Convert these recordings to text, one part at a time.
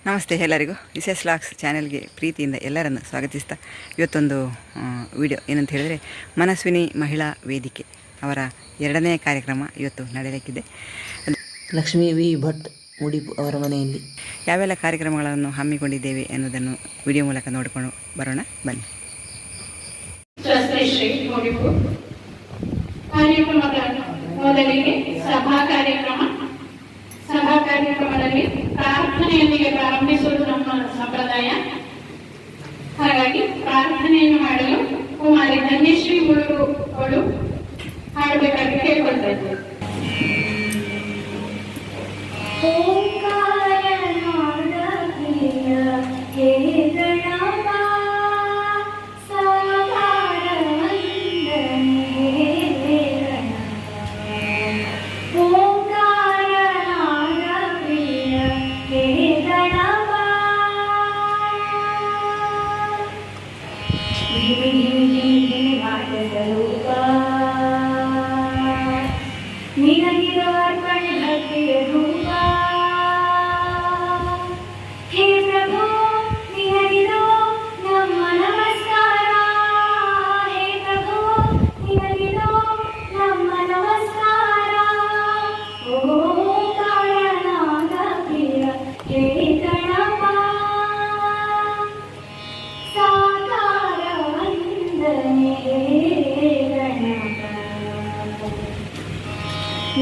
ನಮಸ್ತೆ ಎಲ್ಲರಿಗೂ ವಿಶೇಷ ಲಾಕ್ಸ್ ಚಾನೆಲ್ಗೆ ಪ್ರೀತಿಯಿಂದ ಎಲ್ಲರನ್ನು ಸ್ವಾಗತಿಸ್ತಾ ಇವತ್ತೊಂದು ವಿಡಿಯೋ ಏನಂತ ಹೇಳಿದರೆ ಮನಸ್ವಿನಿ ಮಹಿಳಾ ವೇದಿಕೆ ಅವರ 2ನೇ ಕಾರ್ಯಕ್ರಮ ಇವತ್ತು ನಡೆಯಲಿಕ್ಕಿದೆ. ಲಕ್ಷ್ಮೀ ವಿ ಭಟ್ ಮುಡಿಪು ಅವರ ಮನೆಯಲ್ಲಿ ಯಾವೆಲ್ಲ ಕಾರ್ಯಕ್ರಮಗಳನ್ನು ಹಮ್ಮಿಕೊಂಡಿದ್ದೇವೆ ಎನ್ನುವುದನ್ನು ವಿಡಿಯೋ ಮೂಲಕ ನೋಡಿಕೊಂಡು ಬರೋಣ ಬನ್ನಿ. ಕಾರ್ಯಕ್ರಮದ ಮೊದಲಿಗೆ ಸಭಾ ಕಾರ್ಯಕ್ರಮದಲ್ಲಿ ಪ್ರಾರ್ಥನೆಯೊಂದಿಗೆ ಪ್ರಾರಂಭಿಸುವುದು ನಮ್ಮ ಸಂಪ್ರದಾಯ. ಹಾಗಾಗಿ ಪ್ರಾರ್ಥನೆಯನ್ನು ಮಾಡಲು ಕುಮಾರಿ ಧನ್ಯಶ್ರೀ ಮುಳುಗು ಅವರು ಹಾಡಬೇಕಾಗಿ ಕೇಳಿಕೊಳ್ತಾ ಇದ್ದೇವೆ.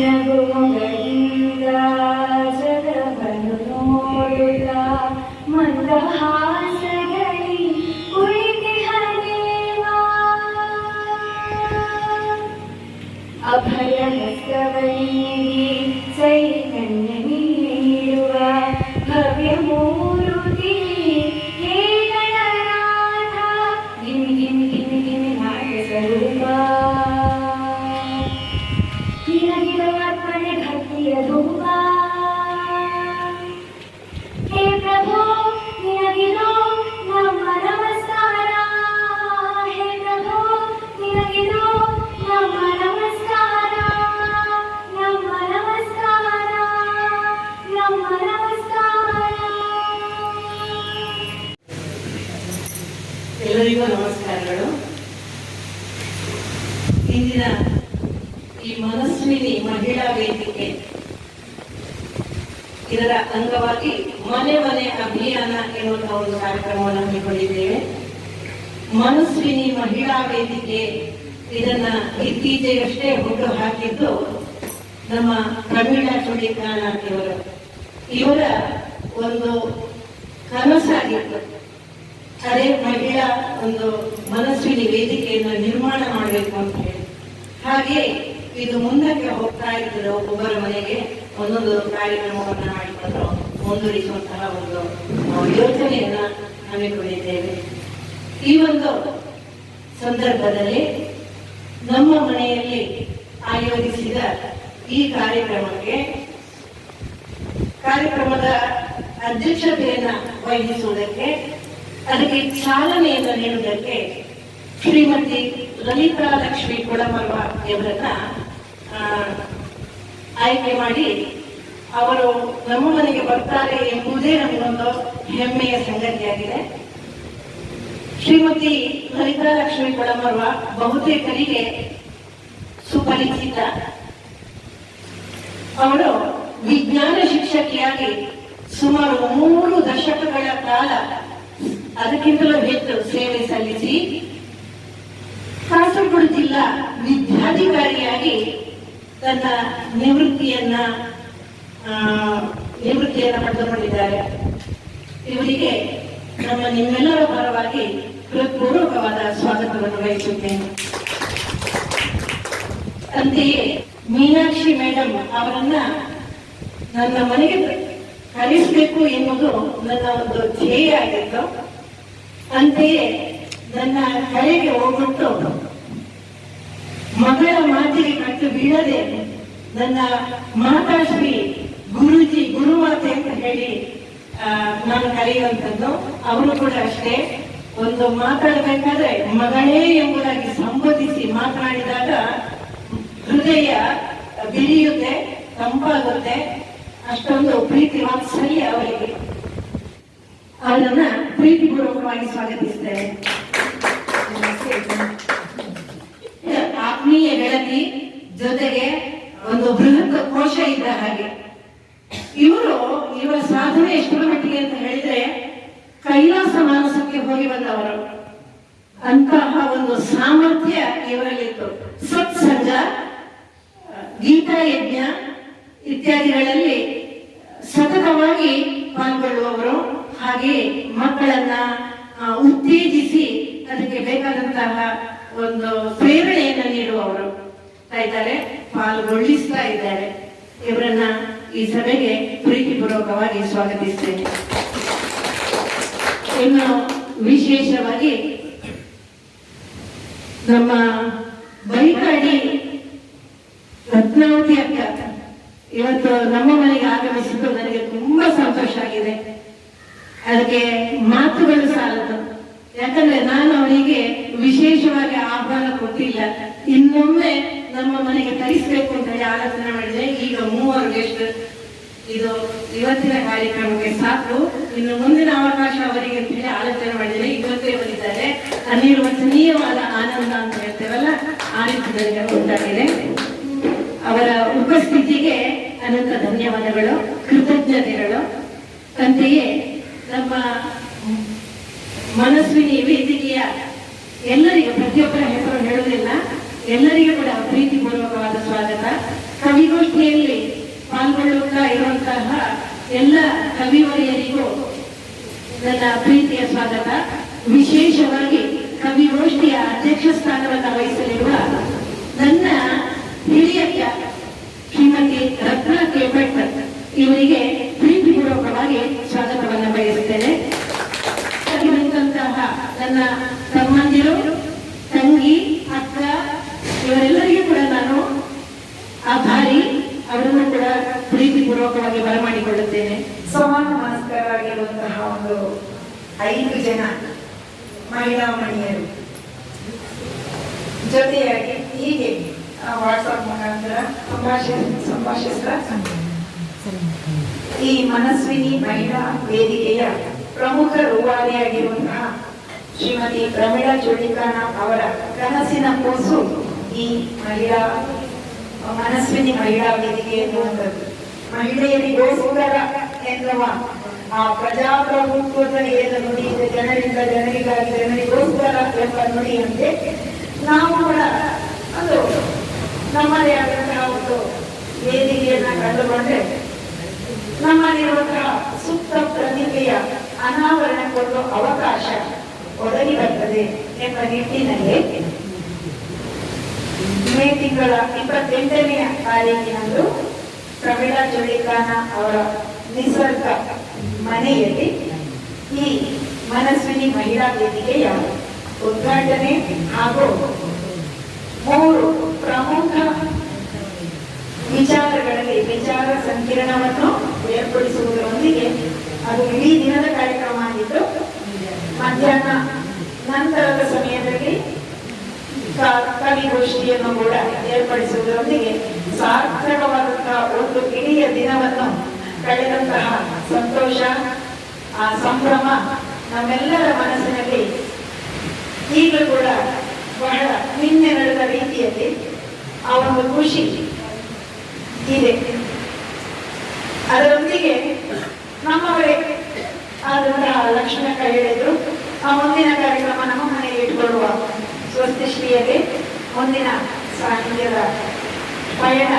ನಗುಮಗಳಿಂದ ಜಗವನ್ನು ನೋಡುತ್ತ ಮಂದಹಾಸದಲ್ಲಿ ಕುಳಿತಿಹ ದೇವಾ, ಅಭಯ ಹಸ್ತವನ್ನಿಗೆ ಚೈತನ್ಯ ನೀಡುವ ಭವ್ಯ ಮೂರುತಿ ಹೇ ಗಣನಾಥ, ಗಿಮಿ ಗಿಮಿ ಗಿಮಿ ಗಿಮಿ ನಾಟ್ಯ ಸ್ವರೂಪ, ನಿನಗಿರುವರ್ಪಣೆ ಭಕ್ತಿಯ ಧೂಪ. ಹೇ ಪ್ರಭು ನಿನಗಿದು ನಮ್ಮ ನಮಸ್ಕಾರ, ಹೇ ಪ್ರಭು ನಿನಗಿದು ನಮ್ಮ ನಮಸ್ಕಾರ, ನಮ್ಮ ನಮಸ್ಕಾರ, ನಮ್ಮ ನಮಸ್ಕಾರ. ಎಲ್ಲರಿಗೂ ನಮಸ್ಕಾರಗಳು. ಇಂದಿನ ಈ ಮನಸ್ವಿನಿ ಮಹಿಳಾ ವೇದಿಕೆ ಇದರ ಅಂಗವಾಗಿ ಮನೆ ಮನೆ ಅಭಿಯಾನ ಎನ್ನುವಂತಹ ಒಂದು ಕಾರ್ಯಕ್ರಮವನ್ನು ಹಮ್ಮಿಕೊಂಡಿದ್ದೇವೆ. ಮನಸ್ವಿನಿ ಮಹಿಳಾ ವೇದಿಕೆ ಇದನ್ನ ಇತ್ತೀಚೆಗಷ್ಟೇ ಹುಟ್ಟು ಹಾಕಿದ್ದು ನಮ್ಮ ಪ್ರಮೀಳಾ ಚುಡಿಕಾಣತಿಯವರು. ಇವರ ಒಂದು ಕನಸಾಗಿತ್ತು, ಅದೇ ಮಹಿಳಾ ಒಂದು ಮನಸ್ವಿನಿ ವೇದಿಕೆಯನ್ನು ನಿರ್ಮಾಣ ಮಾಡಬೇಕು ಅಂತ ಹೇಳಿ. ಹಾಗೆ ಇದು ಮುಂದಕ್ಕೆ ಹೋಗ್ತಾ ಇದ್ರು. ಒಬ್ಬರ ಮನೆಗೆ ಒಂದೊಂದು ಕಾರ್ಯಕ್ರಮವನ್ನ ಮಾಡಿಕೊಂಡು ಮುಂದುವರಿಸುವಂತಹ ಒಂದು ಯೋಜನೆಯನ್ನ ಹಮ್ಮಿಕೊಂಡಿದ್ದೇವೆ. ಈ ಒಂದು ಸಂದರ್ಭದಲ್ಲಿ ನಮ್ಮ ಮನೆಯಲ್ಲಿ ಆಯೋಜಿಸಿದ ಈ ಕಾರ್ಯಕ್ರಮದ ಅಧ್ಯಕ್ಷತೆಯನ್ನ ವಹಿಸುವುದಕ್ಕೆ, ಅದಕ್ಕೆ ಚಾಲನೆಯನ್ನು ನೀಡುವುದಕ್ಕೆ ಶ್ರೀಮತಿ ಲಲಿತಾ ಲಕ್ಷ್ಮಿ ಕುಳಮರ್ವ ಇವರನ್ನ ಆಯ್ಕೆ ಮಾಡಿ ಅವರು ನಮ್ಮ ಮನೆಗೆ ಬರ್ತಾರೆ ಎಂಬುದೇ ನಮಗೊಂದು ಹೆಮ್ಮೆಯ ಸಂಗತಿಯಾಗಿದೆ. ಶ್ರೀಮತಿ ಲಲಿತಾ ಲಕ್ಷ್ಮಿ ಕುಳಮರ್ವ ಬಹುತೇಕರಿಗೆ ಸುಪರಿಚಿತ. ಅವರು ವಿಜ್ಞಾನ ಶಿಕ್ಷಕಿಯಾಗಿ ಸುಮಾರು 3 ದಶಕಗಳ ಕಾಲ, ಅದಕ್ಕಿಂತಲೂ ಹೆಚ್ಚು ಸೇವೆ ಸಲ್ಲಿಸಿ ಕಾಸರಗೋಡು ಜಿಲ್ಲಾ ವಿದ್ಯಾಧಿಕಾರಿಯಾಗಿ ತನ್ನ ನಿವೃತ್ತಿಯನ್ನ ಪಡೆದುಕೊಂಡಿದ್ದಾರೆ. ಇವರಿಗೆ ನಿಮ್ಮೆಲ್ಲರ ಪರವಾಗಿ ಹೃತ್ಪೂರ್ವಕವಾದ ಸ್ವಾಗತವನ್ನು ಬಯಸುತ್ತೇನೆ. ಅಂತೆಯೇ ಮೀನಾಕ್ಷಿ ಮೇಡಮ್ ಅವರನ್ನ ನನ್ನ ಮನೆಗೆ ಕರೆಸಬೇಕು ಎನ್ನುವುದು ನನ್ನ ಒಂದು ಧ್ಯೇಯ ಆಗಿತ್ತು. ಅಂತೆಯೇ ನನ್ನ ಕರೆಗೆ ಹೋಗ್ಬಿಟ್ಟು ಮಗಳ ಮಾತಿಗೆ ಕಟ್ಟು ಬೀಳದೆ ನನ್ನ ಮಾತಾಶ್ರೀ ಗುರುಜಿ ಗುರುಮಾತೆ ಅಂತ ಹೇಳಿ ನಾನು ಕರೆಯುವಂಥದ್ದು. ಅವರು ಕೂಡ ಅಷ್ಟೇ, ಒಂದು ಮಾತಾಡಬೇಕಾದ್ರೆ ಮಗಳೇ ಎಂಬುದಾಗಿ ಸಂಬೋಧಿಸಿ ಮಾತನಾಡಿದಾಗ ಹೃದಯ ಬಿರಿಯುತ್ತೆ, ತಂಪಾಗುತ್ತೆ. ಅಷ್ಟೊಂದು ಪ್ರೀತಿ ವಾತ್ಸಲ್ಯ ಅವರಿಗೆ. ಅವರನ್ನ ಪ್ರೀತಿಪೂರ್ವಕವಾಗಿ ಸ್ವಾಗತಿಸ್ತೇನೆ. ಆತ್ಮೀಯ ಗೆಳತಿ ಜೊತೆಗೆ ಒಂದು ಬೃಹತ್ ಕೋಶ ಇದ್ದ ಹಾಗೆ ಇವರ ಸಾಧನೆ ಎಷ್ಟರ ಮಟ್ಟಿಗೆ ಅಂತ ಹೇಳಿದ್ರೆ ಕೈಲಾಸ ಮಾನಸಕ್ಕೆ ಹೋಗಿ ಬಂದವರು. ಅಂತಹ ಒಂದು ಸಾಮರ್ಥ್ಯ ಇವರಲ್ಲಿತ್ತು. ಸತ್ಸಂಗ, ಗೀತಾ ಯಜ್ಞ ಇತ್ಯಾದಿಗಳಲ್ಲಿ ಸತತವಾಗಿ ಪಾಲ್ಗೊಳ್ಳುವವರು, ಹಾಗೆ ಮಕ್ಕಳನ್ನ ಉತ್ತೇಜಿಸಿ ಅದಕ್ಕೆ ಬೇಕಾದಂತಹ ಒಂದು ಪ್ರೇರಣೆಯನ್ನು ನೀಡುವವರು ಇದ್ದಾರೆ, ಪಾಲ್ಗೊಳ್ಳಿಸ್ತಾ ಇದ್ದಾರೆ. ಇವರನ್ನ ಈ ಸಭೆಗೆ ಪ್ರೀತಿಪೂರ್ವಕವಾಗಿ ಸ್ವಾಗತಿಸ್ತೇನೆ. ಇನ್ನು ವಿಶೇಷವಾಗಿ ನಮ್ಮ ಬೈಕಾಡಿ ರತ್ನಾವತಿ ಅಕ್ಕ ಇವತ್ತು ನಮ್ಮ ಮನೆಗೆ ಆಗಮಿಸಿದ್ದು ನನಗೆ ತುಂಬಾ ಸಂತೋಷ ಆಗಿದೆ. ಅದಕ್ಕೆ ಮಾತುಗಳು ಸಾಲದು. ಯಾಕಂದ್ರೆ ನಾನು ಅವರಿಗೆ ವಿಶೇಷವಾಗಿ ಆಹ್ವಾನ ಕೊಟ್ಟಿಲ್ಲ. ಇನ್ನೊಮ್ಮೆ ನಮ್ಮ ಮನೆಗೆ ತರಿಸ್ಬೇಕು ಅಂತ ಹೇಳಿ ಆಲೋಚನೆ ಮಾಡಿದೆ. ಈಗ 3 ಗೆಸ್ಟ್, ಇದು ಇವತ್ತಿನ ಕಾರ್ಯಕ್ರಮಕ್ಕೆ ಸಾಕು. ಇನ್ನು ಮುಂದಿನ ಅವಕಾಶ ಅವರಿಗೆ ಅಂತ ಹೇಳಿ ಆಲೋಚನೆ ಮಾಡಿದರೆ ಇವತ್ತೇ ಬಂದಿದ್ದಾರೆ. ಅನಿರ್ವಚನೀಯವಾದ ಆನಂದ ಅಂತ ಹೇಳ್ತೇವಲ್ಲ, ಆ ರೀತಿ ನನಗೆ ಉಂಟಾಗಿದೆ. ಅವರ ಉಪಸ್ಥಿತಿಗೆ ಅನಂತ ಧನ್ಯವಾದಗಳು, ಕೃತಜ್ಞತೆಗಳು. ಅಂತೆಯೇ ನಮ್ಮ ಮನಸ್ವಿನಿ ವೇದಿಕೆಯ ಎಲ್ಲರಿಗೂ, ಪ್ರತಿಯೊಬ್ಬರ ಹೆಸರು ಹೇಳುವುದಿಲ್ಲ, ಎಲ್ಲರಿಗೂ ಕೂಡ ಪ್ರೀತಿಪೂರ್ವಕವಾದ ಸ್ವಾಗತ. ಕವಿಗೋಷ್ಠಿಯಲ್ಲಿ ಪಾಲ್ಗೊಳ್ಳುತ್ತಾ ಇರುವಂತಹ ಎಲ್ಲ ಕವಿವರಿಯರಿಗೂ ನನ್ನ ಪ್ರೀತಿಯ ಸ್ವಾಗತ. ವಿಶೇಷವಾಗಿ ಕವಿಗೋಷ್ಠಿಯ ಅಧ್ಯಕ್ಷ ಸ್ಥಾನವನ್ನು ವಹಿಸಲಿರುವ ನನ್ನ ಹಿರಿಯ ಶ್ರೀಮತಿ ರತ್ನ ಕೇಪಟ್ ಇವರಿಗೆ ಪ್ರೀತಿಪೂರ್ವಕವಾಗಿ ಸ್ವಾಗತವನ್ನು ಬಯಸುತ್ತೇನೆ. ನನ್ನ ತಮ್ಮಂದಿರು, ತಂಗಿ, ಅಕ್ಕ ಇವರೆಲ್ಲರಿಗೂ ಕೂಡ ನಾನು ಆಭಾರಿ. ಅವರನ್ನು ಕೂಡ ಪ್ರೀತಿಪೂರ್ವಕವಾಗಿ ಬರಮಾಡಿಕೊಳ್ಳುತ್ತೇನೆ. ಸಮಾನ ಮನಸ್ಕರಾಗಿರುವಂತಹ ಒಂದು 5 ಜನ ಮಹಿಳಾ ಮಣಿಯರು ಜೊತೆಯಾಗಿ ಹೀಗೆ ವಾಟ್ಸಪ್ ಮುಖಾಂತರ ಸಂಭಾಷಿಸ್ತಾ ಈ ಮನಸ್ವಿನಿ ಮಹಿಳಾ ವೇದಿಕೆಯ ಪ್ರಮುಖ ರೂವಾರಿಯಾಗಿರುವಂತಹ ಶ್ರೀಮತಿ ಪ್ರಮೀಳಾ ಚೋಳಿಕಾನ ಅವರ ಕನಸಿನ ಕೂಸು ಈ ಮನಸ್ವಿನಿ ಮಹಿಳಾ ವೇದಿಕೆ ಎನ್ನುವಂಥದ್ದು. ಮಹಿಳೆಯರಿಗೋಸ್ಕರ ಎನ್ನುವ ಆ ಪ್ರಜಾಪ್ರಭುತ್ವದ ಏನು ನುಡಿ ಇದೆ, ಜನರಿಂದ ಜನರಿಗಾಗಿ ಜನರಿಗೋಸ್ಕರ ಎಂಬ ನುಡಿಯಂತೆ ನಾವು ಕೂಡ ಒಂದು ನಮ್ಮದೇ ಆದಂತಹ ಒಂದು ವೇದಿಕೆಯನ್ನ ಕಂಡುಕೊಂಡ್ರೆ ನಮ್ಮಲ್ಲಿರುವಂತಹ ಸುಪ್ತ ಪ್ರತಿಭೆಯ ಅನಾವರಣಕ್ಕೊಂದು ಅವಕಾಶ ಒದಗಿ ಬರ್ತದೆ ಎಂಬ ನಿಟ್ಟಿನಲ್ಲಿ ಮೇ ತಿಂಗಳ 28ನೇ ತಾರೀಕಿನಂದು ಪ್ರಮೀಳಾ ಚೋಳಿಕಾನ ಅವರ ನಿಸರ್ಗ ಮನೆಯಲ್ಲಿ ಈ ಮನಸ್ವಿನಿ ಮಹಿಳಾ ವೇದಿಕೆಯ ಉದ್ಘಾಟನೆ ಹಾಗೂ 3 ಪ್ರಮುಖ ವಿಚಾರಗಳಲ್ಲಿ ವಿಚಾರ ಸಂಕಿರಣವನ್ನು ಏರ್ಪಡಿಸುವುದರೊಂದಿಗೆ ಅದು ಇಡೀ ದಿನದ ಕಾರ್ಯಕ್ರಮ ಆಗಿದ್ದು, ಮಧ್ಯಾಹ್ನ ನಂತರದ ಸಮಯದಲ್ಲಿ ಕವಿಗೋಷ್ಠಿಯನ್ನು ಕೂಡ ಏರ್ಪಡಿಸುವುದರೊಂದಿಗೆ ಸಾರ್ಥಕವಾದಂತಹ ಒಂದು ಇಡೀ ದಿನವನ್ನು ಕಳೆದಂತಹ ಸಂತೋಷ, ಆ ಸಂಭ್ರಮ ನಮ್ಮೆಲ್ಲರ ಮನಸ್ಸಿನಲ್ಲಿ ಈಗಲೂ ಕೂಡ ಬಹಳ ನಿನ್ನೆ ನಡೆದ ರೀತಿಯಲ್ಲಿ ಆ ಒಂದು ಖುಷಿ ಇದೆ. ಅದರೊಂದಿಗೆ ನಮ್ಮವರೇ ಆದಂತಹ ಲಕ್ಷ್ಮಕ್ಕ ಹೇಳಿದ್ರು, ಆ ಮುಂದಿನ ಕಾರ್ಯಕ್ರಮ ನಮ್ಮ ಮನೆಗೆ ಇಟ್ಕೊಳ್ಳುವ ಸ್ವಸ್ತಿಶ್ರೀಯಲ್ಲಿ ಮುಂದಿನ ಸಾಹಿತ್ಯದ ಪಯಣ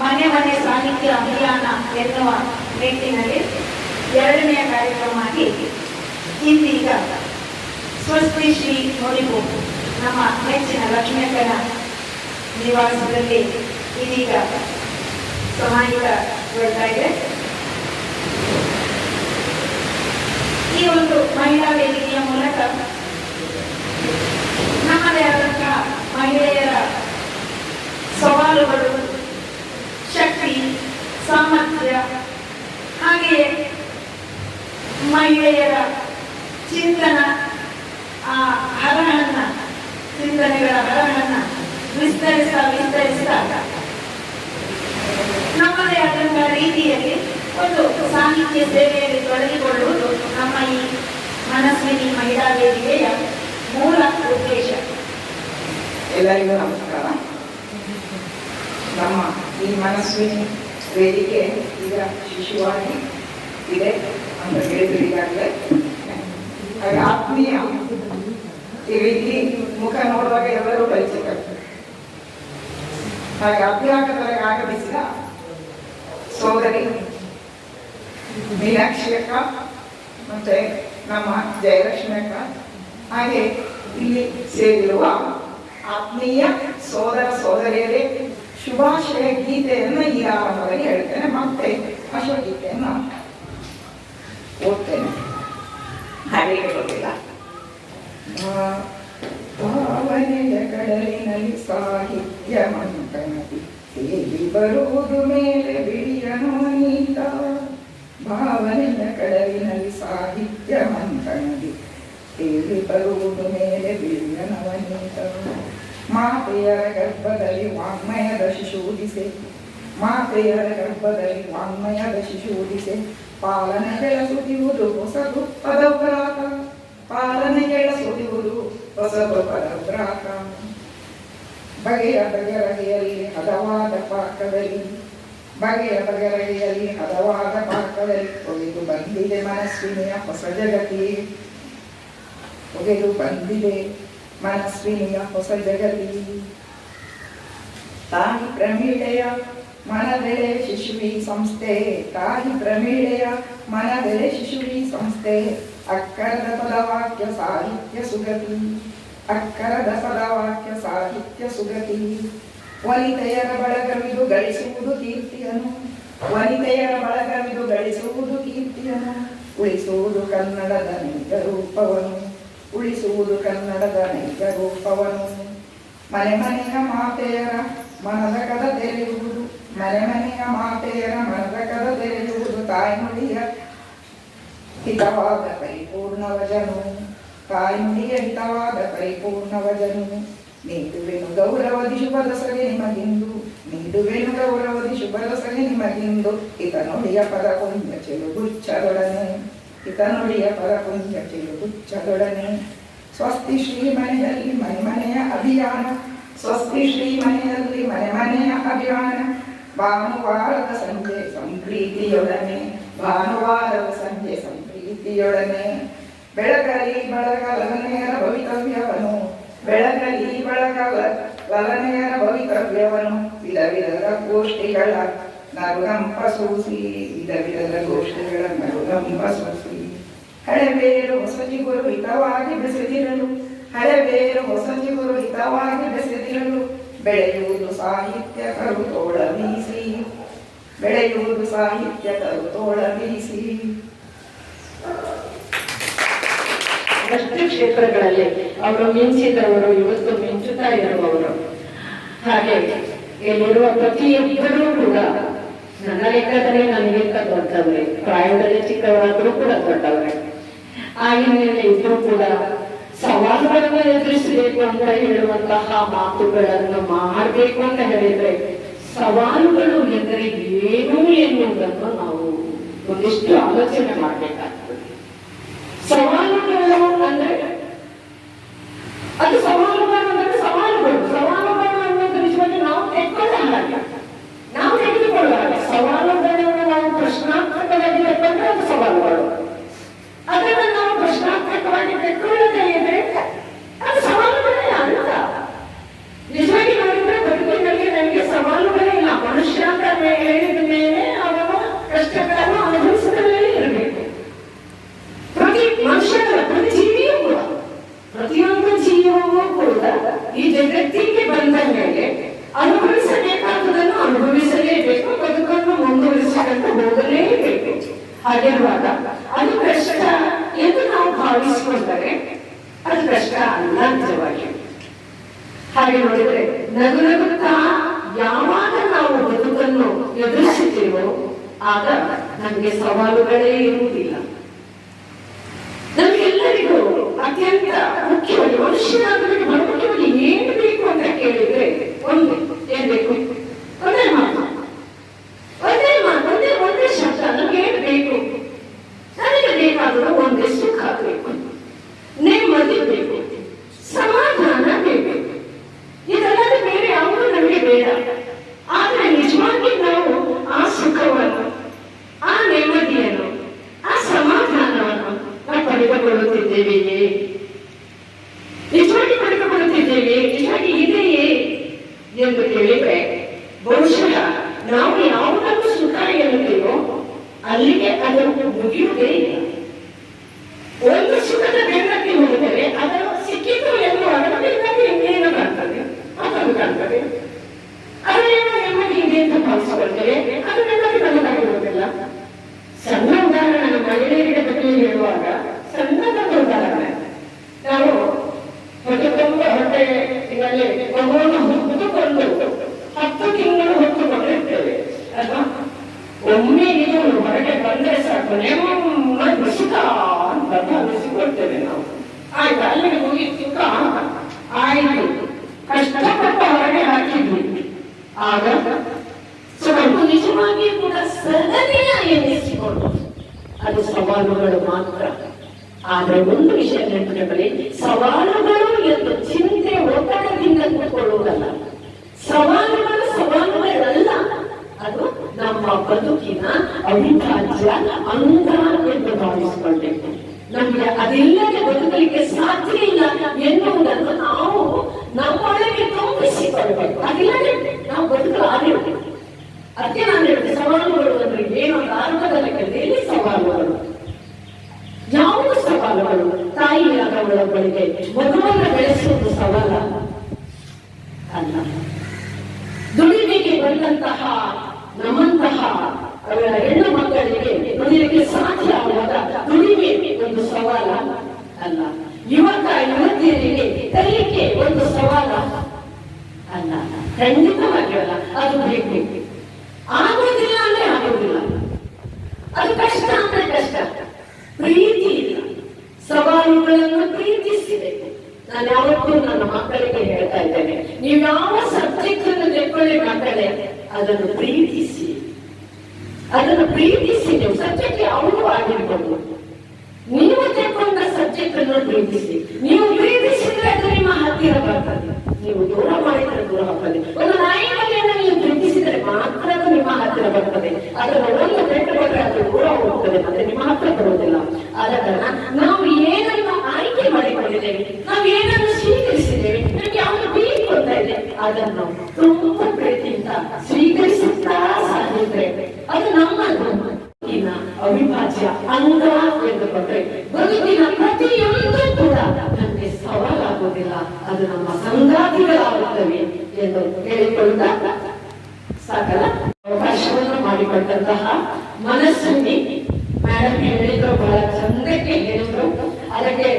ಮನೆ ಮನೆ ಸಾಹಿತ್ಯ ಅಭಿಯಾನ ಎನ್ನುವ ನಿಟ್ಟಿನಲ್ಲಿ 2ನೇ ಕಾರ್ಯಕ್ರಮ ಆಗಿ ಇಂದೀಗ ಸ್ವಸ್ತಿಶ್ರೀ ನುಡಿಬು ನಮ್ಮ ನೆಚ್ಚಿನ ಲಕ್ಷ್ಮೀಕರ ನಿವಾಸದಲ್ಲಿ ಇದೀಗ ಸಮಾಹಿತಗೊಳ್ತಾ ಇದೆ. ಈ ಒಂದು ಮಹಿಳಾ ವೇದಿಕೆಯ ಮೂಲಕ ನಮ್ಮದೇ ಆದಂತಹ ಮಹಿಳೆಯರ ಸವಾಲುಗಳು, ಶಕ್ತಿ, ಸಾಮರ್ಥ್ಯ, ಹಾಗೆಯೇ ಮಹಿಳೆಯರ ಚಿಂತನ, ಆ ಹರಹನ್ನ, ಚಿಂತನೆಗಳ ಹರಹನ್ನ ವಿಸ್ತರಿಸ್ತಾ ನಮ್ಮದೇ ಆದಂತಹ ರೀತಿಯಲ್ಲಿ ಒಂದು ಸಾಹಿತ್ಯ ಸೇವೆಯಲ್ಲಿ ತೊಡಗಿಕೊಳ್ಳುವುದು ನಮ್ಮ ಈ ಎಲ್ಲರಿಗೂ ನಮಸ್ಕಾರ. ನಮ್ಮ ಈ ಮನಸ್ವಿನಿ ವೇದಿಕೆ ಈಗ ಶಿಶುವಾಗಿ ಇದೆ ಅಂತ ಹೇಳಿದ್ರು ಈಗಾಗಲೇ. ಹಾಗೆ ಆತ್ಮೀಯ ಈ ರೀತಿ ಮುಖ ನೋಡುವಾಗ ಎಲ್ಲರೂ ಪರಿಚಯವಾಗ್ತದೆ. ಹಾಗೆ ಅಭ್ಯಾಗತರಿಗೆ ಆಗಮಿಸಿದ ಸೋದರಿ ಮೀನಾಕ್ಷಿ ಅಕ್ಕ ಮತ್ತೆ ನಮ್ಮ ಜಯಲಕ್ಷ್ಮಿ ಅಕ್ಕ, ಹಾಗೆ ಇಲ್ಲಿ ಸೇರಿರುವ ಆತ್ಮೀಯ ಸೋದರ ಸೋದರಿಯರೇ, ಶುಭಾಶಯ ಗೀತೆಯನ್ನು ಈ ಆರಂಭದಲ್ಲಿ ಹೇಳ್ತೇನೆ, ಮತ್ತೆ ಅಶ್ವಗೀತೆಯನ್ನು ಓದ್ತೇನೆ. ಹಾಗೆ ಗೊತ್ತಿಲ್ಲ. ಭಾವನೆಯ ಕಡಲಿನಲ್ಲಿ ಸಾಹಿತ್ಯ ಮಂಕಣದಿ ತೇಲಿ ಬರುವುದು ಮೇಲೆ ಬಿಡಿಯನು ನೀತ. ಭಾವನೆಯ ಕಡಲಿನಲ್ಲಿ ಸಾಹಿತ್ಯ ಮಂಕಣದಿ ತೇಲಿ ಬರುವುದು ಮೇಲೆ ಬಿಡಿಯನವನೀತ. ಮಾತೆಯರ ಗರ್ಭದಲ್ಲಿ ವಾಂಗ್ಮಯದ ಶಿಶೂದಿಸೆ, ಮಾತೆಯರ ಗರ್ಭದಲ್ಲಿ ವಾಂಗ್ಮಯದ ಶಿಶೂದಿಸೆ. ಪಾಲನೆಗಳ ಸುದಿಯುವುದು ಹೊಸದು ಪದವ್ರಾತ, ಪಾಲನೆಗಳ ಸುದಿಯುವುದು ಹೊಸದು ಪದವ್ರಾತ. ಬಗೆಯ ಬಗೆರಗೆಯಲ್ಲಿ ಹದವಾದ ಪಾಕದಲ್ಲಿ, ಬಗೆಯ ಬಗೆರಗೆಯಲ್ಲಿ ಹದವಾದ ಪಾಕದಲ್ಲಿ ಒಗೆದು ಬಂದಿದೆ ಮನಸ್ವಿನಿಯ ಹೊಸ ಜಗತಿ. ಒಗೆದು ಬಂದಿದೆ ಮನಸ್ವಿನಿಯ ಹೊಸ ಜಗತಿ. ತಾಯಿ ಪ್ರಮೀಳೆಯ ಮನದೆಳೆ ಶಿಶುವಿ ಸಂಸ್ಥೆ, ತಾಯಿ ಪ್ರಮೀಳೆಯ ಮನದೆಳೆ ಶಿಶುವಿ ಸಂಸ್ಥೆ. ಅಕ್ಕರದ ಪದವಾಕ್ಯ ಸಾಹಿತ್ಯ ಸುಗತಿ, ಅಕ್ಕರದ ಪದವಾಕ್ಯ ಸಾಹಿತ್ಯ ಸುಗತಿ. ವನಿತೆಯರ ಬಳಗವಿದು ಗಳಿಸುವುದು ಕೀರ್ತಿಯನು, ವನಿತೆಯರ ಬಳಗವಿದು ಗಳಿಸುವುದು ಕೀರ್ತಿಯನು. ಉಳಿಸುವುದು ಕನ್ನಡದ ನೈಜ ರೂಪವನು, ಉಳಿಸುವುದು ಕನ್ನಡದ ನೈಜ ರೂಪವನು. ಮನೆ ಮನೆಯ ಮಾತೆಯರ ಮನದ ಕದ ತೆರೆಯುವುದು, ಮನೆ ಮನೆಯ ಮಾತೆಯರ ಮನದ ಕದ ತೆರೆಯುವುದು. ತಾಯ್ನುಡಿಯ ಹಿತವಾದ ಪರಿಪೂರ್ಣ ವಚನು, ತಾಯ್ನುಡಿಯ ಹಿತವಾದ ಪರಿಪೂರ್ಣ ವಚನು. ನೀಡುವೆನು ಗೌರವದಿ ಶುಭದ ಸಗೆ ನಿಮಗಿಂದು, ನೀಡುವೆನು ಗೌರವದಿ ಶುಭದ ಸಗೆ ನಿಮಗಿಂದು. ಹಿತನುಡಿಯ ಪದ ಪುಂಜ ಚೆಲುಗುಚ್ಛದೊಡನೆ, ಹಿತನುಡಿಯ ಪದ ಪುಂಜ ಚೆಲುಗುಚ್ಛದೊಡನೆ. ಸ್ವಸ್ತಿ ಶ್ರೀ ಮನೆಯಲ್ಲಿ ಮನೆ ಮನೆಯ ಅಭಿಯಾನ, ಸ್ವಸ್ತಿ ಶ್ರೀ ಮನೆಯಲ್ಲಿ ಮನೆ ಮನೆಯ ಅಭಿಯಾನ. ಭಾನುವಾರದ ಸಂಜೆ ಸಂಪ್ರೀತಿಯೊಡನೆ, ಭಾನುವಾರದ ಸಂಜೆ ಸಂಪ್ರೀತಿಯೊಡನೆ. ಬೆಳಗಲಿ ಬಳಗ ಲಲನೆಯರ ಭವಿತವ್ಯವನು, ಬೆಳಗಲಿ ಬಳಗ ಲಲನೆಯರ ಭವಿತವ್ಯವನು. ವಿಧ ವಿಧದ ಗೋಷ್ಠಿಗಳ ನರುಗಂಪ ಸೂಸಿ, ವಿಧ ವಿಧದ ಗೋಷ್ಠಿಗಳ ನರುಗಂಪ ಸೂಸಿ. ಹಳೆಬೇರು ಹೊಸ ಚಿಗುರು ಹಿತವಾಗಿ ಬೆಸೆದಿರಲು, ಹಳೆಬೇರು ಹೊಸ ಚಿಗುರು ಹಿತವಾಗಿ ಬೆಸೆದಿರಲು. ಬೆಳೆಯುವುದು ಸಾಹಿತ್ಯ ಕರುತೋಳ ಬೀಸಿ, ಬೆಳೆಯುವುದು ಸಾಹಿತ್ಯ ಕರುತೋಳ ಬೀಸಿ. ಅಷ್ಟು ಕ್ಷೇತ್ರಗಳಲ್ಲಿ ಅವರು ಮಿಂಚಿದವರು, ಇವತ್ತು ಮಿಂಚುತ್ತಾ ಇರುವವರು. ಹಾಗೆ ಇಲ್ಲಿರುವ ಪ್ರತಿಯೊಬ್ಬರೂ ಕೂಡ ನನ್ನ ಲೆಕ್ಕದಲ್ಲಿ ನನಗಿಂತ ದೊಡ್ಡವರೇ, ಪ್ರಾಯದಲ್ಲಿ ಚಿಕ್ಕವರಾದರೂ ಕೂಡ ದೊಡ್ಡವರೇ. ಆ ಹಿನ್ನೆಲೆ ಇದ್ರೂ ಕೂಡ ಸವಾಲುಗಳನ್ನು ಎದುರಿಸಬೇಕು ಅಂತ ಹೇಳುವಂತಹ ಮಾತುಗಳನ್ನು ಮಾಡಬೇಕು ಅಂತ ಹೇಳಿದ್ರೆ, ಸವಾಲುಗಳು ಎಂದರೆ ಏನು ಎನ್ನುವುದನ್ನು ನಾವು ಒಂದಿಷ್ಟು ಆಲೋಚನೆ ಮಾಡಬೇಕಾಗ್ತದೆ. ಸವಾಲುಗಳು ಅಂದ್ರೆ ಅದು ಸವಾಲುಗಳು ಅಂದ್ರೆ ಸವಾಲುಗಳು ಅನ್ನೋದ್ರ ವಿಷಯವಾಗಿ ನಾವು ನಾವು ತೆಗೆದುಕೊಳ್ಳುವಾಗ ಸವಾಲುಗಳನ್ನು ನಾವು ಪ್ರಶ್ನಾತ್ಮಕವಾಗಿ ತೆಗೆದುಕೊಂಡ್ರೆ ಅದು ಸವಾಲುಗಳು. ಅದನ್ನು ನಾವು ಪ್ರಶ್ನಾತ್ಮಕವಾಗಿ ತೆಗೆದುಕೊಳ್ಳದೇ ಇದ್ರೆ ಅದು ಸವಾಲುಗಳೇ ಅಲ್ಲ. ನಿಜವಾಗಿ ನೋಡಿದ್ರೆ ಬದುಕಿನಲ್ಲಿ ನನಗೆ ಸವಾಲುಗಳೇ ಇಲ್ಲ. ಮನುಷ್ಯ ಅಂತ ಹೇಳಿದ ಮೇಲೆ ಅವನು ಕಷ್ಟಗಳನ್ನು ಅನುಭವಿಸದಲ್ಲೇ ಇರಬೇಕು. ಪ್ರತಿ ಮನುಷ್ಯನ ಪ್ರತಿ ಜೀವಿಯೂ ಕೂಡ, ಪ್ರತಿಯೊಂದು ಜೀವವೂ ಕೂಡ ಈ ಜಗತ್ತಿಗೆ ಬಂದ ಮೇಲೆ ಅನುಭವಿಸಬೇಕಾದುದನ್ನು ಅನುಭವಿಸಲೇಬೇಕು, ಬದುಕನ್ನು ಮುಂದುವರಿಸಿಕೊಂಡು ಹೋಗಲೇಬೇಕು. ಹಾಗಿರುವಾಗ ಅದು ಕಷ್ಟ ಎಂದು ನಾವು ಭಾವಿಸಿಕೊಂಡರೆ ಅದು ಕಷ್ಟ ಅಲ್ಲ ನಿಜವಾಗಿ. ಹಾಗೆ ನೋಡಿದ್ರೆ ನಗು ನಗುತ್ತಾ ಯಾವಾಗ ನಾವು ಬದುಕನ್ನು ಎದುರಿಸುತ್ತೀವೋ ಆಗ ನಮಗೆ ಸವಾಲುಗಳೇ ಇರುವುದಿಲ್ಲ. ನಮಗೆಲ್ಲರಿಗೂ ಅತ್ಯಂತ ಮುಖ್ಯವಾಗಿ ಮನುಷ್ಯನಾದವರಿಗೆ ಮುಖ್ಯವಾಗಿ ಏನು ಬೇಕು ಅಂತ ಕೇಳಿದ್ರೆ ಒಂದು ಏನ್ ಬೇಕು? ಒಂದೇ ಮಾತು, ಒಂದೇ ಶಬ್ದ. ನಮ್ಗೆ ಏನು ಬೇಕು? ನನಗೆ ಬೇಕಾದರೂ ಒಂದೇ ಸುಖ ಬೇಕು, ನೆಮ್ಮದಿ ಬೇಕು, ಸಮಾಧಾನ ಬೇಕು. ಇದರ ಪಡೆದುಕೊಳ್ಳುತ್ತಿದ್ದೇವೆಯೇ? ನಿಜವಾಗಿ ಪಡೆದುಕೊಳ್ಳುತ್ತಿದ್ದೇವೆ, ನಿಜವಾಗಿ ಇದೆಯೇ ಎಂದು ಕೇಳಿದ್ರೆ ಬಹುಶಃ ನಾವು ಯಾವುದನ್ನು ಸುಖ ಎನ್ನುತ್ತೇವೋ ಅಲ್ಲಿಗೆ ಅದನ್ನು ಮುಗಿಯುವುದೇ ಇಲ್ಲ. ಒಂದು ಸುಖದ ಬೆನ್ನಕ್ಕೆ ಹೋಗುತ್ತೇವೆ, ಅದನ್ನು ಸಿಕ್ಕಿತು ಎನ್ನುವಾಗ ಬೆನ್ನಕ್ಕೆ ಇನ್ನೇನು ಕಾಣ್ತದೆ, ಅದನ್ನು ಕಾಣ್ತದೆ. ಅದನ್ನೇನೋ ನೆಮ್ಮದಿ ಇದೆ ಅಂತ ಭಾವಿಸಿಕೊಳ್ತೇವೆ, ಅದು ನೆಮ್ಮದಿ ನಮಗಾಗಿರುವುದಿಲ್ಲ. ಸಣ್ಣ ಉದಾಹರಣೆ ನಮ್ಮ ಮಹಿಳೆಯರಿಗೆ ಬಗ್ಗೆ ಹೇಳುವಾಗ ಸಣ್ಣದೊಂದು ಉದಾಹರಣೆ. ನಾವು ಹೊಟ್ಟೆ ತಿಂಗಳಲ್ಲಿ ಮಗುವನ್ನು ಹೊತ್ತುಕೊಂಡು 10 ತಿಂಗಳು ಹೊತ್ತುಕೊಂಡಿರ್ತೇವೆ ಅಲ್ವಾ? ಒಮ್ಮೆ ಇದು ಹೊರಗೆ ಬಂದ್ರೆ ಸಾಕು, ಸುಖ ಅಂತ ಭಾವಿಸಿಕೊಳ್ತೇವೆ ನಾವು. ಆಯ್ತು, ಅಲ್ಲಿಗೆ ಹೋಗಿ ಸುಖ ಆಯ್ತು, ಕಷ್ಟಪಟ್ಟು ಹೊರಗೆ ಹಾಕಿದ್ವಿ. ಆಗ ಸುಖವು ನಿಜವಾಗಿ ಕೂಡ ಸಹನೆಯ ಎನ್ನಿಸಿಕೊಂಡು ಅದು ಸವಾಲುಗಳು ಮಾತ್ರ. ಆದ್ರೆ ಒಂದು ವಿಷಯ ನೆನಪಿನಬಳಿ, ಸವಾಲುಗಳು ಎಂದು ಚಿಂತೆ ಒತ್ತಡದಿಂದ ಕೂತ್ಕೊಳ್ಳುವುದಲ್ಲ. ಸವಾಲುಗಳಲ್ಲ, ಅದು ನಮ್ಮ ಬದುಕಿನ ಅವಿಭಾಜ್ಯ ಅಂಗ ಎಂದು ಭಾವಿಸಿಕೊಂಡೆವು. ನಮಗೆ ಅದಿಲ್ಲದೆ ಬದುಕಲಿಕ್ಕೆ ಸಾಧ್ಯ ಇಲ್ಲ ಎನ್ನುವುದನ್ನು ನಾವು ನಮ್ಮೊಳಗೆ ತುಂಬಿಸಿಕೊಳ್ಳಬೇಕು. ಅದಿಲ್ಲದೆ ನಾವು ಬದುಕಲಾಗಬೇಕು. ಅದಕ್ಕೆ ನಾನು ಹೇಳಿದೆ, ಸವಾಲುಗಳು ಅಂದ್ರೆ ಏನೊಂದು ಅರ್ಥದ ಲೆಕ್ಕದಲ್ಲಿ ಸವಾಲುಗಳು. ಯಾವುದು ಸವಾಲುಗಳು? ತಾಯಿಯಾದವಳೊಬ್ಬಳಿಗೆ ಮಗುವನ್ನು ಬೆಳೆಸುವುದು ಸವಾಲ ಅಲ್ಲ. ದುಡಿಮೆಗೆ ಬಂದಂತಹ ನಮ್ಮಂತಹ ಅವರ ಹೆಣ್ಣು ಮಕ್ಕಳಿಗೆ ದುಡಿಯಲಿಕ್ಕೆ ಸಾಧ್ಯ ಆಗುವಾಗ ದುಡಿಮೆ ಒಂದು ಸವಾಲ ಅಲ್ಲ. ಯುವಕ ಯುವತಿಯರಿಗೆ ಕಲಿಕೆ ಒಂದು ಸವಾಲ ಅಲ್ಲ. ಖಂಡಿತವಾಗಿರಲ್ಲ. ಅದು ಬೇಕು. ಆಗುವುದಿಲ್ಲ ಅಂದ್ರೆ ಆಗುವುದಿಲ್ಲ. ಅದು ಕಷ್ಟ ಅಂದ್ರೆ ಕಷ್ಟ. ಪ್ರೀತಿ ಇಲ್ಲ. ಸವಾಲುಗಳನ್ನು ಪ್ರೀತಿಸಬೇಕು. ನಾನು ಯಾವತ್ತೂ ನನ್ನ ಮಕ್ಕಳಿಗೆ ಹೇಳ್ತಾ ಇದ್ದೇನೆ, ನೀವು ಯಾವ ಸಬ್ಜೆಕ್ಟ್ ಅನ್ನು ತೆಕ್ಕೊಳ್ಳಿ ಮಕ್ಕಳೇ, ಅದನ್ನು ಪ್ರೀತಿಸಿ. ನೀವು ಸಬ್ಜೆಕ್ಟ್ ಯಾವುದು ಆಗಿರ್ಬೋದು, ನೀವು ತೆಕ್ಕೊಂಡ ಸಬ್ಜೆಕ್ಟ್ ಅನ್ನು ಪ್ರೀತಿಸಿ. ನೀವು ಪ್ರೀತಿಸಿದ್ರೆ ಅದು ನಿಮ್ಮ ಹತ್ತಿರ ಬರ್ತದೆ, ನೀವು ದೂರ ಮಾಡಿದ್ರೆ ದೂರ ಹೋಗ್ತದೆ. ಒಂದು ನಾಯಿಗಳನ್ನು ನೀವು ಪ್ರೀತಿಸಿದರೆ ಮಾತ್ರ ಅದು ನಿಮ್ಮ ಹತ್ತಿರ ಬರ್ತದೆ. ಅದನ್ನು ಒಂದು ಬೆಟ್ಟಕೊಂಡ್ರೆ ಅದು ದೂರ ಹೋಗ್ತದೆ, ಮತ್ತೆ ನಿಮ್ಮ ಹತ್ತಿರ ಬರುವುದಿಲ್ಲ. ಆದ ಕಾರಣ ನಾವು ಏನನ್ನು ಆಯ್ಕೆ ಮಾಡಿಕೊಂಡಿದ್ದೇವೆ, ನಾವು ಏನನ್ನು ಸ್ವೀಕರಿಸಿದ್ದೇವೆ, ನಮಗೆ ಯಾವುದು ಬೇಕು ಅಂತ ಇದೆ, ಅದನ್ನು ತುಂಬ ಪ್ರೀತಿಯಿಂದ ಸ್ವೀಕರಿಸುತ್ತಾ ಸಾಗಿದ್ರೆ ಅದು ನಮ್ಮ ಅವಿಭಾಜ್ಯ ಅಂಗ ಎಂದುಕೊಂಡ್ರೆ ಬದುಕಿನ ಪ್ರತಿಯೊಂದು ಕೂಡ ನಮಗೆ ಸವಾಲಾಗುವುದಿಲ್ಲ, ಅದು ನಮ್ಮ ಸಂಗಾತಿಗಳಾಗುತ್ತವೆ ಎಂದು ಹೇಳಿಕೊಳ್ಳುತ್ತಾ ಸಾಕಲ್ಲ. ಅವಕಾಶವನ್ನು ಮಾಡಿಕೊಂಡಂತಹ ಮನಸ್ಸಿನಿ ಮೇಡಮ್ ಹೇಳಿದ್ರು, ಬಹಳ ಚಂದಕ್ಕೆ ಹೇಳಿದ್ರು. ಅದಕ್ಕೆ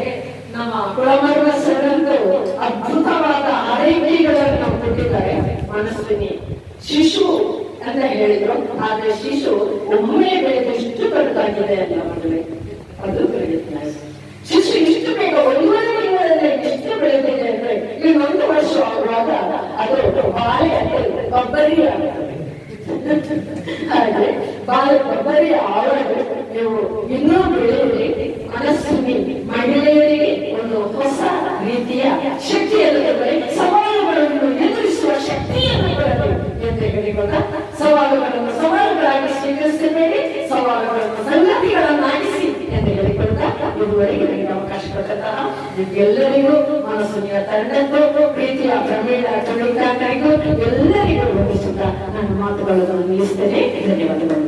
ನಮ್ಮ ಕುಳಮರ್ವ ಸರಂದು ಅದ್ಭುತವಾದ ಆರೈಕೆಗಳನ್ನು ಕೊಟ್ಟಿದ್ದಾರೆ. ಮನಸ್ಸಿನಿ ಶಿಶು ಅಂತ ಹೇಳಿದ್ರು, ಆದ್ರೆ ಶಿಶು ಒಮ್ಮೆ ಬೆಳೆದು ಇಷ್ಟು ಕಡುತ್ತಾಗಿದೆ ಅಲ್ಲ ಮದುವೆ, ಅದು ಬೆಳೆಯುತ್ತೆ. ಶಿಶು ಇಷ್ಟು ಬೇಗ 1.5 ತಿಂಗಳಲ್ಲಿ ಎಷ್ಟು ಬೆಳೆದಿದೆ ಅಂದ್ರೆ ಇನ್ನೊಂದು ವರ್ಷ ಆಗುವಾಗ ಅದು ಬಾಳೆ ಕೊಬ್ಬರಿ ಆಗ್ತದೆ. ಹಾಗೆ ಬಾಳೆ ಕೊಬ್ಬರಿ ಆವಾಗ ನೀವು ಇನ್ನೂ ಬೆಳೆಯುವುದೇ ಮನಸ್ಸಿನ ಮಹಿಳೆಯರಿಗೆ ಒಂದು ಹೊಸ ರೀತಿಯ ಶಕ್ತಿಯನ್ನು ಸವಾಲುಗಳನ್ನು ಎದುರಿಸುವ ಶಕ್ತಿಯನ್ನು ಕೊಡಬೇಕು ಎಂದು ಹೇಳಿಕೊಂಡ ಸವಾಲುಗಳಾಗಿ ಸ್ವೀಕರಿಸಬೇಡಿ, ಸವಾಲುಗಳನ್ನು ಸಂಗತಿಗಳನ್ನಾಗಿಸಿ ಎಂದು ಹೇಳಿಕೊಂಡ ಇದುವರೆಗೆ ನನಗೆ ಅವಕಾಶ ಕೊಟ್ಟಂತಹ ನಿಮ್ಗೆಲ್ಲರಿಗೂ ಮನಸ್ಸಿನ ತಂಡಕ್ಕೂ ಪ್ರೀತಿಯ ಪ್ರಮೀಳ ಕಣಿಕಾಕರಿಗೂ ಎಲ್ಲರಿಗೂ ವಂದಿಸುತ್ತಾ ನನ್ನ ಮಾತುಗಳನ್ನು ನಿಲ್ಲಿಸ್ತೇನೆ. ಧನ್ಯವಾದಗಳು.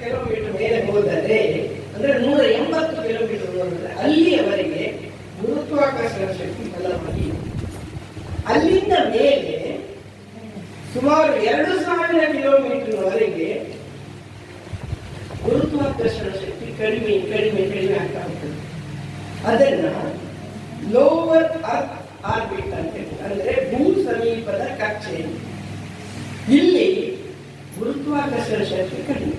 ಕಿಲೋಮೀಟರ್ ಮೇಲೆ ಹೋದರೆ ಅಂದ್ರೆ 180 ಕಿಲೋಮೀಟರ್ ಹೋದರೆ ಅಲ್ಲಿಯವರೆಗೆ ಗುರುತ್ವಾಕರ್ಷಣ ಶಕ್ತಿ ಬಲವಾಗಿ, ಅಲ್ಲಿಂದ ಮೇಲೆ ಸುಮಾರು 2000 ಕಿಲೋಮೀಟರ್ ವರೆಗೆ ಗುರುತ್ವಾಕರ್ಷಣ ಶಕ್ತಿ ಕಡಿಮೆ ಆಗ್ತಾ ಹೋಗ್ತದೆ. ಅದನ್ನ ಲೋವರ್ ಅರ್ತ್ ಆರ್ಬಿಟ್ ಅಂತ ಹೇಳ್ತಾರೆ, ಅಂದ್ರೆ ಭೂ ಸಮೀಪದ ಕಕ್ಷೆ. ಇಲ್ಲಿ ಗುರುತ್ವಾಕರ್ಷಣ ಶಕ್ತಿ ಕಡಿಮೆ.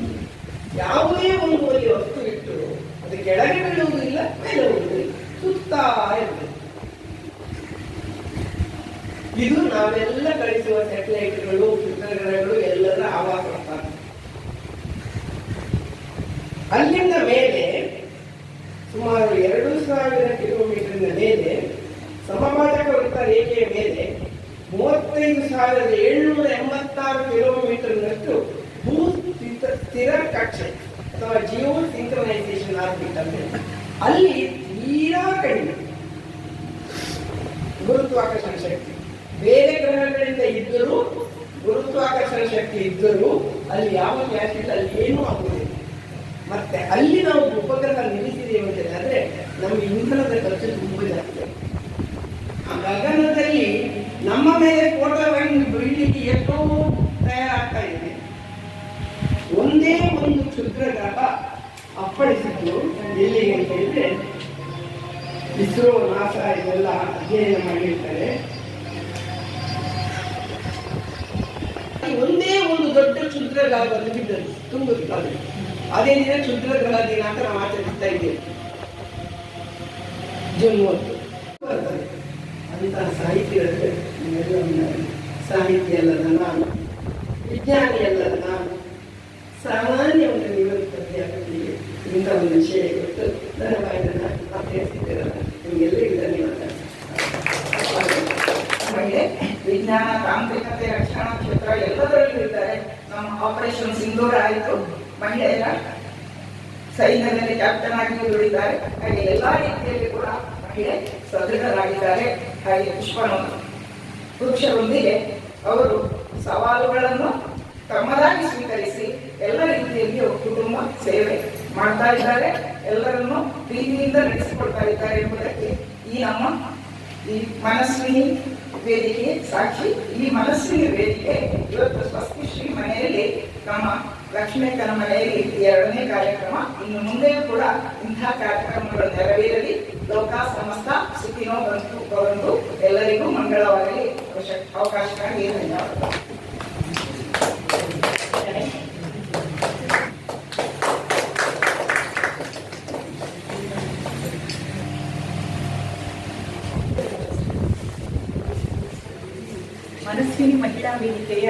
ಯಾವುದೇ ಒಂದು ವಸ್ತು ಇಟ್ಟು ಅದು ಕೆಳಗೆ ಬೀಳುವುದಿಲ್ಲ, ಮೇಲೆ ಹೋಗುವುದಿಲ್ಲ, ಸುತ್ತಾ ಇರ್ತದೆ. ಇದು ನಾವೆಲ್ಲ ಕಳಿಸುವ ಸ್ಯಾಟಲೈಟ್ಗಳು, ಉಪಗ್ರಹಗಳು ಎಲ್ಲರ ಆವಾಸ. ಅಲ್ಲಿಂದ ಮೇಲೆ ಸುಮಾರು 2000 ಕಿಲೋಮೀಟರ್ನ ಮೇಲೆ ಸಮಭಾಜಕ ವೃತ್ತ ರೇಖೆಯ ಮೇಲೆ 35,786 ಕಿಲೋಮೀಟರ್ನಷ್ಟು ಭೂ ಸ್ಥಿರ ಕಕ್ಷೆ ಅಥವಾ ಜಿಯೋ ಸಿಂಕ್ರನೈಸೇಷನ್ ಆರ್ಬಿಟ್ ಅಂತ ಹೇಳಿ. ಅಲ್ಲಿ ತೀರಾ ಕಡಿಮೆ ಗುರುತ್ವಾಕರ್ಷಣ ಶಕ್ತಿ. ಬೇರೆ ಗ್ರಹಗಳಿಂದ ಇದ್ದರೂ ಗುರುತ್ವಾಕರ್ಷಣ ಶಕ್ತಿ ಇದ್ದರೂ ಅಲ್ಲಿ ಯಾವ ಗ್ಯಾಸ್ ಇಲ್ಲ, ಅಲ್ಲಿ ಏನೂ ಆಗುವುದಿಲ್ಲ. ಮತ್ತೆ ಅಲ್ಲಿ ನಾವು ಉಪಗ್ರಹ ನಿಲ್ಲಿಸಿದ್ದೇವೆ ಅಂತ ಹೇಳಿದ್ರೆ ನಮಗೆ ಇಂಧನದ ಖರ್ಚು ತುಂಬ ಜಾಸ್ತಿ. ಗಗನದಲ್ಲಿ ನಮ್ಮ ಮೇಲೆ ಫೋಟೋಗಳನ್ನು ಬಿಡಲಿಕ್ಕೆ ಎಷ್ಟೋ ತಯಾರಾಗ್ತಾ ಇದೆ. ಒಂದೇ ಒಂದು ಕ್ಷುದ್ರ ಗ್ರಹ ಅಪ್ಪಳಿಸಿದ್ದು ಎಲ್ಲಿಗೆ ಅಂತ ಹೇಳಿದ್ರೆ, ಇಸ್ರೋ ನಾಸಾ ಇದೆಲ್ಲ ಅಧ್ಯಯನ ಮಾಡಿರ್ತಾರೆ. ಒಂದೇ ಒಂದು ದೊಡ್ಡ ಕ್ಷುದ್ರ ಗ್ರಹ ಬಂದಿದ್ದದ್ದು ತುಂಬುತ್ತದೆ. ಅದೇ ದಿನ ಕ್ಷುದ್ರ ಗ್ರಹ ದಿನಾಂಕ ನಾವು ಆಚರಿಸ್ತಾ ಇದ್ದೇವೆ, ಜೂನ್ 30 ಬರ್ತದೆ. ಅಂತಹ ಸಾಹಿತ್ಯಗಳು ಸಾಹಿತ್ಯ ಅಲ್ಲದ ನಾನು, ವಿಜ್ಞಾನಿ ಅಲ್ಲದ ನಾನು, ಸಾಮಾನ್ಯ ಒಂದು ನಿವೃತ್ತಿಯಾಗಲಿಕ್ಕೆ ಇಂಥ ಒಂದು ವಿಷಯ ಕೊಟ್ಟು ನನ್ನ ಬಾಯಿನ ಅಭ್ಯಸಿದ್ದೀರಲ್ಲ, ನಿಮಗೆಲ್ಲರಿಗೂ ಧನ್ಯವಾದ. ಮಹಿಳೆ ವಿಜ್ಞಾನ, ತಾಂತ್ರಿಕತೆ, ರಕ್ಷಣಾ ಕ್ಷೇತ್ರ ಎಲ್ಲದರಲ್ಲೂ ಇದ್ದಾರೆ. ನಮ್ಮ ಆಪರೇಷನ್ ಸಿಂಧೂರ ಆಯಿತು, ಮಹಿಳೆಯರ ಸೈನ್ಯದಲ್ಲಿ ಕ್ಯಾಪ್ಟನ್ ಆಗಿ ದುಡಿದ್ದಾರೆ. ಹಾಗೆ ಎಲ್ಲಾ ರೀತಿಯಲ್ಲಿ ಕೂಡ ಮಹಿಳೆ ಸದೃಢರಾಗಿದ್ದಾರೆ. ಹಾಗೆ ಪುರುಷರೊಂದಿಗೆ ಅವರು ಸವಾಲುಗಳನ್ನು ತಮ್ಮದಾಗಿ ಸ್ವೀಕರಿಸಿ ಎಲ್ಲ ರೀತಿಯಲ್ಲಿಯೂ ಕುಟುಂಬ ಸೇವೆ ಮಾಡ್ತಾ ಇದ್ದಾರೆ. ಎಲ್ಲರನ್ನು ಪ್ರೀತಿಯಿಂದ ನಡೆಸಿಕೊಳ್ತಾ ಇದ್ದಾರೆ ಎಂಬುದಕ್ಕೆ ಈ ನಮ್ಮ ಈ ಮನಸ್ವಿನಿ ವೇದಿಕೆ ಸಾಕ್ಷಿ. ಈ ಮನಸ್ವಿನಿ ವೇದಿಕೆ ಇವತ್ತು ಸ್ವಸ್ತಿಶ್ರೀ ಮನೆಯಲ್ಲಿ ನಮ್ಮ ಲಕ್ಷ್ಮೀಕನ ಮನೆಯಲ್ಲಿ 2ನೇ ಕಾರ್ಯಕ್ರಮ. ಇನ್ನು ಮುಂದೆಯೂ ಕೂಡ ಇಂತಹ ಕಾರ್ಯಕ್ರಮಗಳು ನೆರವೇರಲಿ. ಲೋಕ ಸಮಸ್ತ ಸುಖಿನೋ ಬಂದು ಎಲ್ಲರಿಗೂ ಮಂಗಳವಾಗಲಿ. ಅವಕಾಶಕ್ಕಾಗಿ ಧನ್ಯವಾದ. ಮನಸ್ವಿನಿ ಮಹಿಳಾ ವೇದಿಕೆಯ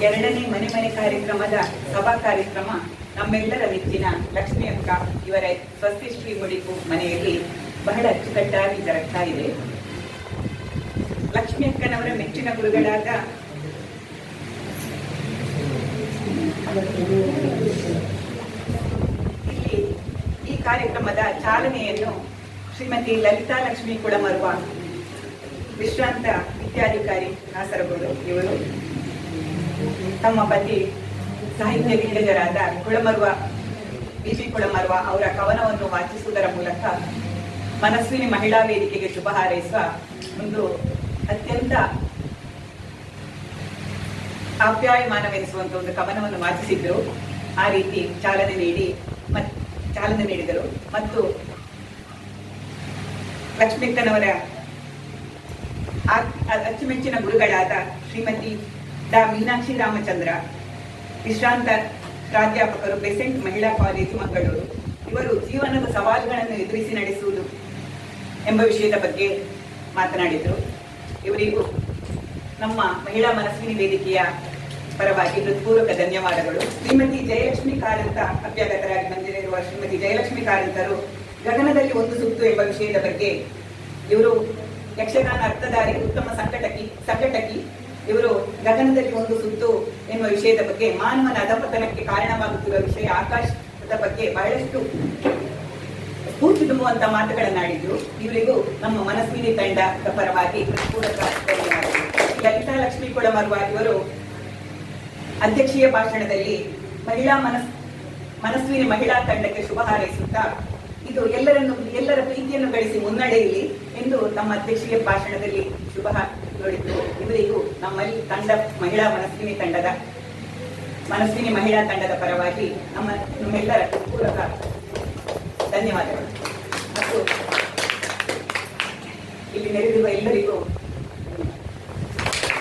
2ನೇ ಮನೆ ಮನೆ ಕಾರ್ಯಕ್ರಮದ ಸಭಾ ಕಾರ್ಯಕ್ರಮ ನಮ್ಮೆಲ್ಲರ ನೆಚ್ಚಿನ ಲಕ್ಷ್ಮಿ ಅಕ್ಕ ಇವರ ಸ್ವಸ್ತಿಶ್ರೀ ಮುಡಿಪು ಮನೆಯಲ್ಲಿ ಬಹಳ ಅಚ್ಚುಕಟ್ಟಾಗಿ ಜರುಗ್ತಾ ಇದೆ. ಲಕ್ಷ್ಮಿ ಅಕ್ಕನವರ ಮೆಚ್ಚಿನ ಗುರುಗಳಾದ ಇಲ್ಲಿ ಈ ಕಾರ್ಯಕ್ರಮದ ಚಾಲನೆಯನ್ನು ಶ್ರೀಮತಿ ಲಲಿತಾ ಲಕ್ಷ್ಮಿ ಕುಳಮರುವ, ವಿಶ್ರಾಂತ ವಿದ್ಯಾಧಿಕಾರಿ ಕಾಸರಗೋಡು ಇವರು ತಮ್ಮ ಪತಿ ಸಾಹಿತ್ಯ ದಿಗ್ಗಜರಾದ ಕುಳಮರುವ ಬಿಜಿ ಕುಳಮರುವ ಅವರ ಕವನವನ್ನು ವಾಚಿಸುವುದರ ಮೂಲಕ ಮನಸ್ವಿನಿ ಮಹಿಳಾ ವೇದಿಕೆಗೆ ಶುಭ ಹಾರೈಸುವ ಒಂದು ಅತ್ಯಂತ ಆಪ್ಯಾಯಮಾನವೆನಿಸುವಂತ ಒಂದು ಕವನವನ್ನು ವಾಚಿಸಿದ್ರು. ಆ ರೀತಿ ಚಾಲನೆ ನೀಡಿದರು. ಮತ್ತು ಲಕ್ಷ್ಮೀಕ್ಕನವರ ಅಚ್ಚುಮೆಚ್ಚಿನ ಗುರುಗಳಾದ ಶ್ರೀಮತಿ ಡಾ ಮೀನಾಕ್ಷಿ ರಾಮಚಂದ್ರ, ವಿಶ್ರಾಂತ ಪ್ರಾಧ್ಯಾಪಕರು, ಬೆಸೆಂಟ್ ಮಹಿಳಾ ಕಾಲೇಜು ಮಂಗಳೂರು, ಇವರು ಜೀವನದ ಸವಾಲುಗಳನ್ನು ಎದುರಿಸಿ ನಡೆಸುವುದು ಎಂಬ ವಿಷಯದ ಬಗ್ಗೆ ಮಾತನಾಡಿದರು. ಇವರಿಗೂ ನಮ್ಮ ಮಹಿಳಾ ಮನಸ್ವಿನಿ ವೇದಿಕೆಯ ಪರವಾಗಿ ಹೃತ್ಪೂರ್ವಕ ಧನ್ಯವಾದಗಳು. ಶ್ರೀಮತಿ ಜಯಲಕ್ಷ್ಮಿ ಕಾರಂತ ಅಭ್ಯಾಗತರಾಗಿ ಬಂದಿರುವ ಶ್ರೀಮತಿ ಜಯಲಕ್ಷ್ಮಿ ಕಾರಂತರು ಗಗನದಲ್ಲಿ ಒಂದು ಸುತ್ತು ಎಂಬ ವಿಷಯದ ಬಗ್ಗೆ ಇವರು ಯಕ್ಷಗಾನ ಅರ್ಥಧಾರಿ, ಉತ್ತಮ ಸಂಘಟಕಿ. ಇವರು ಗಗನದಲ್ಲಿ ಒಂದು ಸುತ್ತು ಎನ್ನುವ ವಿಷಯದ ಬಗ್ಗೆ, ಮಾನವನ ಅಧಪತನಕ್ಕೆ ಕಾರಣವಾಗುತ್ತಿರುವ ವಿಷಯ ಆಕಾಶದ ಬಗ್ಗೆ ಬಹಳಷ್ಟು ಸ್ಫೂರ್ತಿ ತುಂಬುವಂತ ಮಾತುಗಳನ್ನಾಡಿದ್ರು. ಇವರಿಗೂ ನಮ್ಮ ಮನಸ್ವಿನಿ ತಂಡದ ಪರವಾಗಿ ಪೂರಕ ಧನ್ಯವಾದಗಳು. ಲಲಿತಾ ಲಕ್ಷ್ಮಿ ಕುಳಮರುವ ಇವರು ಅಧ್ಯಕ್ಷೀಯ ಭಾಷಣದಲ್ಲಿ ಮನಸ್ವಿನಿ ಮಹಿಳಾ ತಂಡಕ್ಕೆ ಶುಭ ಹಾರೈಸುತ್ತಾ, ಇದು ಎಲ್ಲರ ಪ್ರೀತಿಯನ್ನು ಗಳಿಸಿ ಮುನ್ನಡೆಯಲಿ ಎಂದು ತಮ್ಮ ಅಧ್ಯಕ್ಷೀಯ ಭಾಷಣದಲ್ಲಿ ಶುಭ ನುಡಿದ್ರು. ಇವರಿಗೂ ನಮ್ಮಲ್ಲಿ ಮನಸ್ವಿನಿ ಮಹಿಳಾ ತಂಡದ ಪರವಾಗಿ ನಮ್ಮೆಲ್ಲರ ಪೂರಕ ಧನ್ಯವಾದಗಳು. ಮತ್ತು ಇಲ್ಲಿ ನೆರೆದಿರುವ ಎಲ್ಲರಿಗೂ